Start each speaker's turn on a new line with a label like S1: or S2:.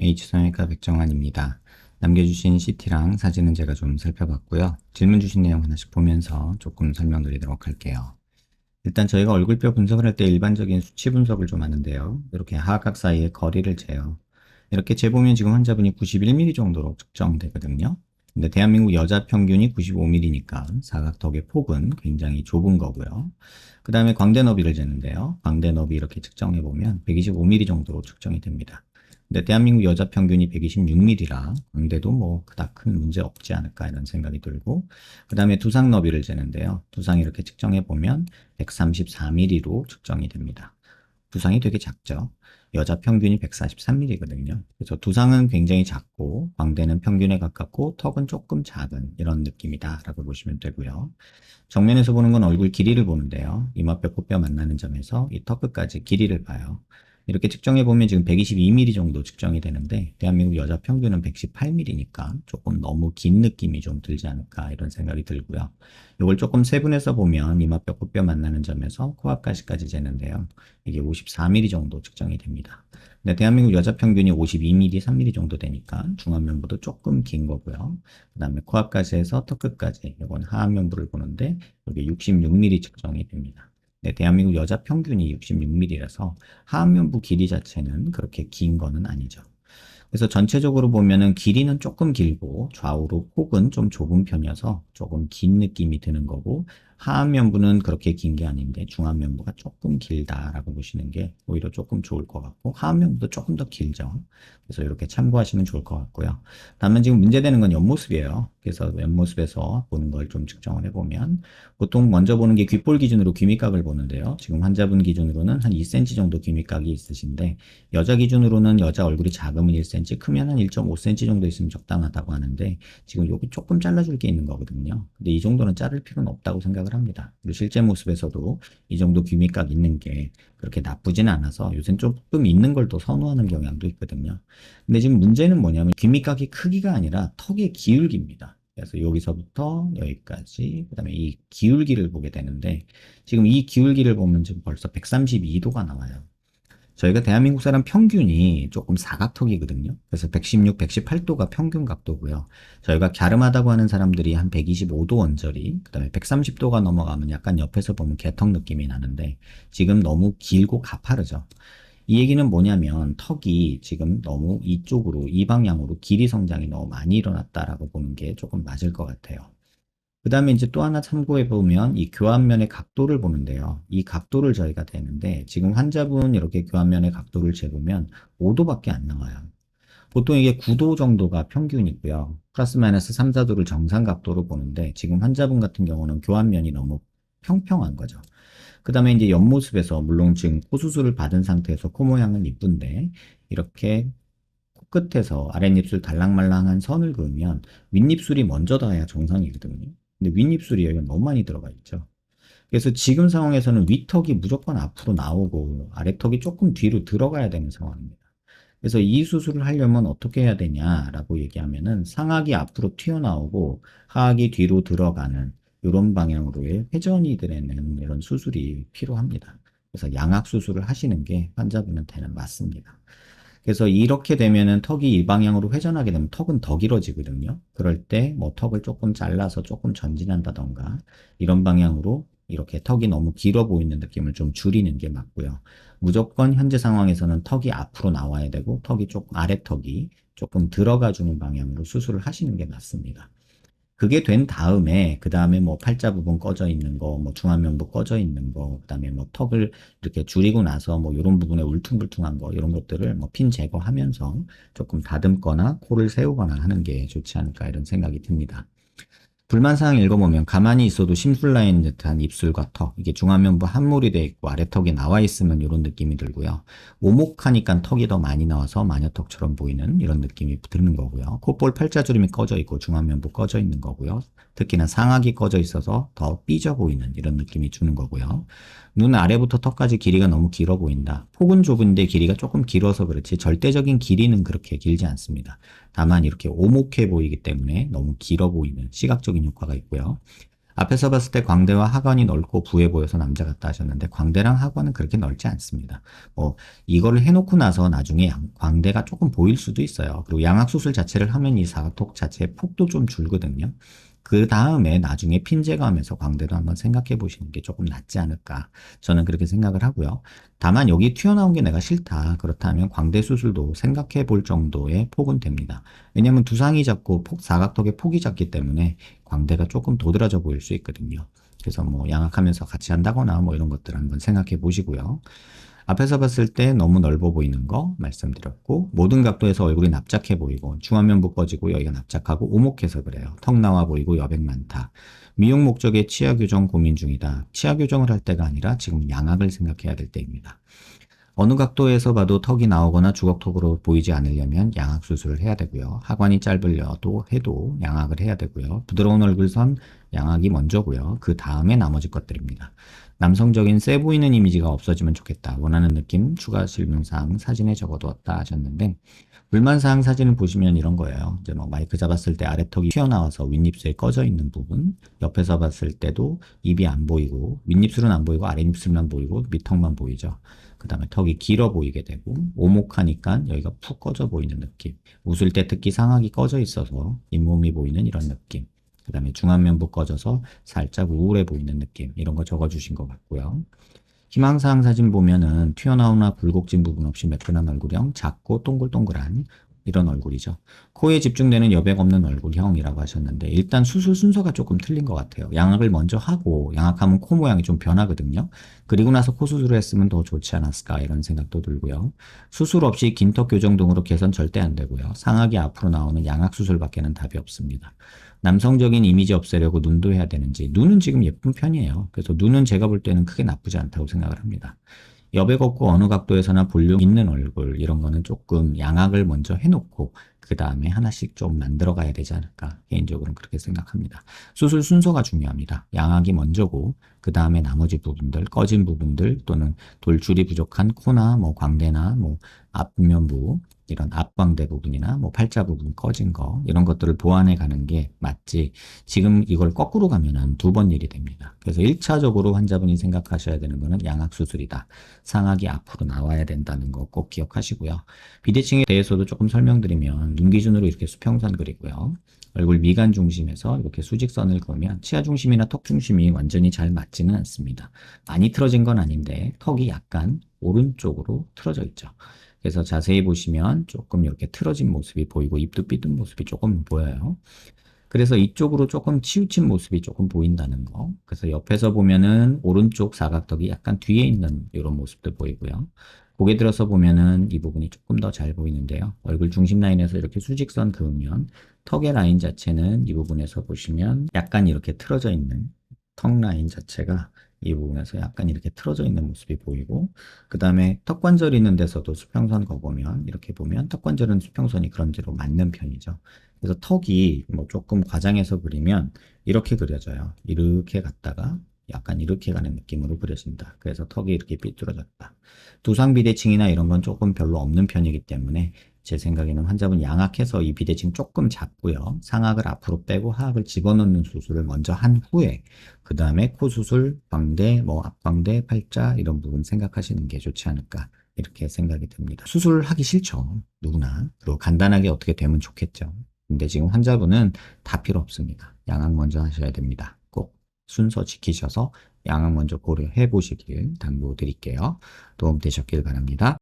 S1: H성형외과 백정환입니다. 남겨주신 CT랑 사진은 제가 좀 살펴봤고요. 질문 주신 내용 하나씩 보면서 조금 설명드리도록 할게요. 일단 저희가 얼굴뼈 분석을 할 때 일반적인 수치 분석을 좀 하는데요. 이렇게 하악각 사이의 거리를 재요. 이렇게 재보면 지금 환자분이 91mm 정도로 측정되거든요. 근데 대한민국 여자 평균이 95mm니까 사각턱의 폭은 굉장히 좁은 거고요. 그 다음에 광대 너비를 재는데요. 광대 너비 이렇게 측정해보면 125mm 정도로 측정이 됩니다. 근데 대한민국 여자 평균이 126mm라 광대도 뭐 그닥 큰 문제 없지 않을까 이런 생각이 들고, 그 다음에 두상 너비를 재는데요. 두상 이렇게 측정해보면 134mm로 측정이 됩니다. 두상이 되게 작죠. 여자 평균이 143mm거든요. 그래서 두상은 굉장히 작고 광대는 평균에 가깝고 턱은 조금 작은 이런 느낌이다 라고 보시면 되고요. 정면에서 보는 건 얼굴 길이를 보는데요. 이마뼈, 코뼈 만나는 점에서 이 턱 끝까지 길이를 봐요. 이렇게 측정해 보면 지금 122mm 정도 측정이 되는데 대한민국 여자 평균은 118mm니까 조금 너무 긴 느낌이 좀 들지 않을까 이런 생각이 들고요. 이걸 조금 세분해서 보면 이마뼈, 코뼈 만나는 점에서 코앞가시까지 재는데요. 이게 54mm 정도 측정이 됩니다. 근데 대한민국 여자 평균이 52mm, 3mm 정도 되니까 중안면부도 조금 긴 거고요. 그 다음에 코앞가시에서 턱 끝까지 이건 하안면부를 보는데 여기 66mm 측정이 됩니다. 네, 대한민국 여자 평균이 66mm라서 하안면부 길이 자체는 그렇게 긴 거는 아니죠. 그래서 전체적으로 보면은 길이는 조금 길고 좌우로 폭은 좀 좁은 편이어서 조금 긴 느낌이 드는 거고, 하안면부는 그렇게 긴 게 아닌데 중안면부가 조금 길다라고 보시는 게 오히려 조금 좋을 것 같고, 하안면부도 조금 더 길죠. 그래서 이렇게 참고하시면 좋을 것 같고요. 다만 지금 문제되는 건 옆모습이에요. 그래서 옆모습에서 보는 걸 좀 측정을 해보면 보통 먼저 보는 게 귓볼 기준으로 귀밑각을 보는데요. 지금 환자분 기준으로는 한 2cm 정도 귀밑각이 있으신데, 여자 기준으로는 여자 얼굴이 작으면 1cm, 크면 한 1.5cm 정도 있으면 적당하다고 하는데 지금 여기 조금 잘라줄 게 있는 거거든요. 근데 이 정도는 자를 필요는 없다고 생각을 합니다. 그리고 실제 모습에서도 이 정도 귀밑각 있는 게 그렇게 나쁘진 않아서 요새는 조금 있는 걸 또 선호하는 경향도 있거든요. 근데 지금 문제는 뭐냐면 귀밑각이 크기가 아니라 턱의 기울기입니다. 그래서 여기서부터 여기까지, 그 다음에 이 기울기를 보게 되는데 지금 이 기울기를 보면 지금 벌써 132도가 나와요. 저희가 대한민국 사람 평균이 조금 사각턱이거든요. 그래서 116, 118도가 평균 각도고요. 저희가 갸름하다고 하는 사람들이 한 125도 언저리, 그 다음에 130도가 넘어가면 약간 옆에서 보면 개턱 느낌이 나는데 지금 너무 길고 가파르죠. 이 얘기는 뭐냐면 턱이 지금 너무 이쪽으로, 이 방향으로 길이 성장이 너무 많이 일어났다라고 보는 게 조금 맞을 것 같아요. 그 다음에 이제 또 하나 참고해 보면 이 교환면의 각도를 보는데요. 이 각도를 저희가 되는데 지금 환자분 이렇게 교환면의 각도를 재보면 5도밖에 안 나와요. 보통 이게 9도 정도가 평균이고요. 플러스 마이너스 3, 4도를 정상 각도로 보는데 지금 환자분 같은 경우는 교환면이 너무 평평한 거죠. 그 다음에 이제 옆모습에서 물론 지금 코 수술을 받은 상태에서 코 모양은 이쁜데 이렇게 코끝에서 아랫입술 달랑말랑한 선을 그으면 윗입술이 먼저 닿아야 정상이거든요. 근데 윗입술이 여기가 너무 많이 들어가 있죠. 그래서 지금 상황에서는 윗턱이 무조건 앞으로 나오고 아래턱이 조금 뒤로 들어가야 되는 상황입니다. 그래서 이 수술을 하려면 어떻게 해야 되냐라고 얘기하면은 상악이 앞으로 튀어나오고 하악이 뒤로 들어가는 이런 방향으로의 회전이 되는 이런 수술이 필요합니다. 그래서 양악 수술을 하시는 게 환자분한테는 맞습니다. 그래서 이렇게 되면은 턱이 이 방향으로 회전하게 되면 턱은 더 길어지거든요. 그럴 때 뭐 턱을 조금 잘라서 조금 전진한다던가 이런 방향으로 이렇게 턱이 너무 길어 보이는 느낌을 좀 줄이는 게 맞고요. 무조건 현재 상황에서는 턱이 앞으로 나와야 되고 턱이 조금 아래 턱이 조금 들어가 주는 방향으로 수술을 하시는 게 맞습니다. 그게 된 다음에 그 다음에 뭐 팔자 부분 꺼져 있는 거, 뭐 중안면부 꺼져 있는 거, 그 다음에 뭐 턱을 이렇게 줄이고 나서 뭐 이런 부분에 울퉁불퉁한 거 이런 것들을 뭐 핀 제거하면서 조금 다듬거나 코를 세우거나 하는 게 좋지 않을까 이런 생각이 듭니다. 불만사항 읽어보면 가만히 있어도 심술나인 듯한 입술과 턱, 이게 중안면부 함몰이 돼 있고 아래턱이 나와 있으면 이런 느낌이 들고요. 오목하니까 턱이 더 많이 나와서 마녀턱처럼 보이는 이런 느낌이 드는 거고요. 콧볼 팔자주름이 꺼져 있고 중안면부 꺼져 있는 거고요. 특히나 상악이 꺼져 있어서 더 삐져 보이는 이런 느낌이 주는 거고요. 눈 아래부터 턱까지 길이가 너무 길어 보인다. 폭은 좁은데 길이가 조금 길어서 그렇지 절대적인 길이는 그렇게 길지 않습니다. 다만 이렇게 오목해 보이기 때문에 너무 길어 보이는 시각적인 효과가 있고요. 앞에서 봤을 때 광대와 하관이 넓고 부해 보여서 남자 같다 하셨는데 광대랑 하관은 그렇게 넓지 않습니다. 뭐 이거를 해놓고 나서 나중에 광대가 조금 보일 수도 있어요. 그리고 양악 수술 자체를 하면 이 사각턱 자체의 폭도 좀 줄거든요. 그 다음에 나중에 핀제거하면서 광대도 한번 생각해 보시는 게 조금 낫지 않을까. 저는 그렇게 생각을 하고요. 다만 여기 튀어나온 게 내가 싫다. 그렇다면 광대 수술도 생각해 볼 정도의 폭은 됩니다. 왜냐하면 두상이 작고 사각턱의 폭이 작기 때문에 광대가 조금 도드라져 보일 수 있거든요. 그래서 뭐 양악하면서 같이 한다거나 뭐 이런 것들 한번 생각해 보시고요. 앞에서 봤을 때 너무 넓어 보이는 거 말씀드렸고, 모든 각도에서 얼굴이 납작해 보이고 중안면부 꺼지고 여기가 납작하고 오목해서 그래요. 턱 나와 보이고 여백 많다. 미용 목적의 치아 교정 고민 중이다. 치아 교정을 할 때가 아니라 지금 양악을 생각해야 될 때입니다. 어느 각도에서 봐도 턱이 나오거나 주걱턱으로 보이지 않으려면 양악 수술을 해야 되고요. 하관이 짧으려도 해도 양악을 해야 되고요. 부드러운 얼굴선 양악이 먼저고요. 그 다음에 나머지 것들입니다. 남성적인 세 보이는 이미지가 없어지면 좋겠다. 원하는 느낌 추가 질문사항 사진에 적어두었다 하셨는데 불만사항 사진을 보시면 이런 거예요. 이제 뭐 마이크 잡았을 때 아래턱이 튀어나와서 윗입술에 꺼져 있는 부분, 옆에서 봤을 때도 입이 안 보이고 윗입술은 안 보이고 아랫입술만 보이고 밑턱만 보이죠. 그 다음에 턱이 길어 보이게 되고 오목하니까 여기가 푹 꺼져 보이는 느낌. 웃을 때 특히 상악이 꺼져 있어서 잇몸이 보이는 이런 느낌. 그 다음에 중안면부 꺼져서 살짝 우울해 보이는 느낌. 이런 거 적어주신 것 같고요. 희망사항 사진 보면은 튀어나오나 굴곡진 부분 없이 매끈한 얼굴형, 작고 동글동글한 이런 얼굴이죠. 코에 집중되는 여백 없는 얼굴형이라고 하셨는데 일단 수술 순서가 조금 틀린 것 같아요. 양악을 먼저 하고 양악하면 코 모양이 좀 변하거든요. 그리고 나서 코 수술을 했으면 더 좋지 않았을까 이런 생각도 들고요. 수술 없이 긴턱 교정 등으로 개선 절대 안 되고요. 상악이 앞으로 나오는 양악 수술밖에는 답이 없습니다. 남성적인 이미지 없애려고 눈도 해야 되는지 눈은 지금 예쁜 편이에요. 그래서 눈은 제가 볼 때는 크게 나쁘지 않다고 생각을 합니다. 여백 없고 어느 각도에서나 볼륨 있는 얼굴 이런 거는 조금 양악을 먼저 해놓고 그 다음에 하나씩 좀 만들어 가야 되지 않을까 개인적으로는 그렇게 생각합니다. 수술 순서가 중요합니다. 양악이 먼저고 그 다음에 나머지 부분들 꺼진 부분들 또는 돌출이 부족한 코나 뭐 광대나 뭐 앞면부 이런 앞광대 부분이나 뭐 팔자 부분 꺼진 거 이런 것들을 보완해 가는 게 맞지 지금 이걸 거꾸로 가면은 두 번 일이 됩니다. 그래서 1차적으로 환자분이 생각하셔야 되는 거는 양악 수술이다. 상악이 앞으로 나와야 된다는 거 꼭 기억하시고요. 비대칭에 대해서도 조금 설명드리면 눈 기준으로 이렇게 수평선 그리고요. 얼굴 미간 중심에서 이렇게 수직선을 그으면 치아 중심이나 턱 중심이 완전히 잘 맞지는 않습니다. 많이 틀어진 건 아닌데 턱이 약간 오른쪽으로 틀어져 있죠. 그래서 자세히 보시면 조금 이렇게 틀어진 모습이 보이고 입도 삐뚤 모습이 조금 보여요. 그래서 이쪽으로 조금 치우친 모습이 조금 보인다는 거. 그래서 옆에서 보면은 오른쪽 사각턱이 약간 뒤에 있는 이런 모습도 보이고요. 고개 들어서 보면은 이 부분이 조금 더 잘 보이는데요. 얼굴 중심 라인에서 이렇게 수직선 그으면 턱의 라인 자체는 이 부분에서 보시면 약간 이렇게 틀어져 있는 턱 라인 자체가 이 부분에서 약간 이렇게 틀어져 있는 모습이 보이고 그 다음에 턱관절 있는 데서도 수평선 그어보면 이렇게 보면 턱관절은 수평선이 그런대로 맞는 편이죠. 그래서 턱이 뭐 조금 과장해서 그리면 이렇게 그려져요. 이렇게 갔다가 약간 이렇게 가는 느낌으로 그려진다. 그래서 턱이 이렇게 삐뚤어졌다. 두상 비대칭이나 이런 건 조금 별로 없는 편이기 때문에 제 생각에는 환자분 양악해서 이 비대칭 조금 잡고요. 상악을 앞으로 빼고 하악을 집어넣는 수술을 먼저 한 후에 그 다음에 코 수술, 광대, 뭐 앞광대, 팔자 이런 부분 생각하시는 게 좋지 않을까 이렇게 생각이 듭니다. 수술하기 싫죠. 누구나. 그리고 간단하게 어떻게 되면 좋겠죠. 근데 지금 환자분은 다 필요 없습니다. 양악 먼저 하셔야 됩니다. 꼭 순서 지키셔서 양악 먼저 고려해 보시길 당부드릴게요. 도움 되셨길 바랍니다.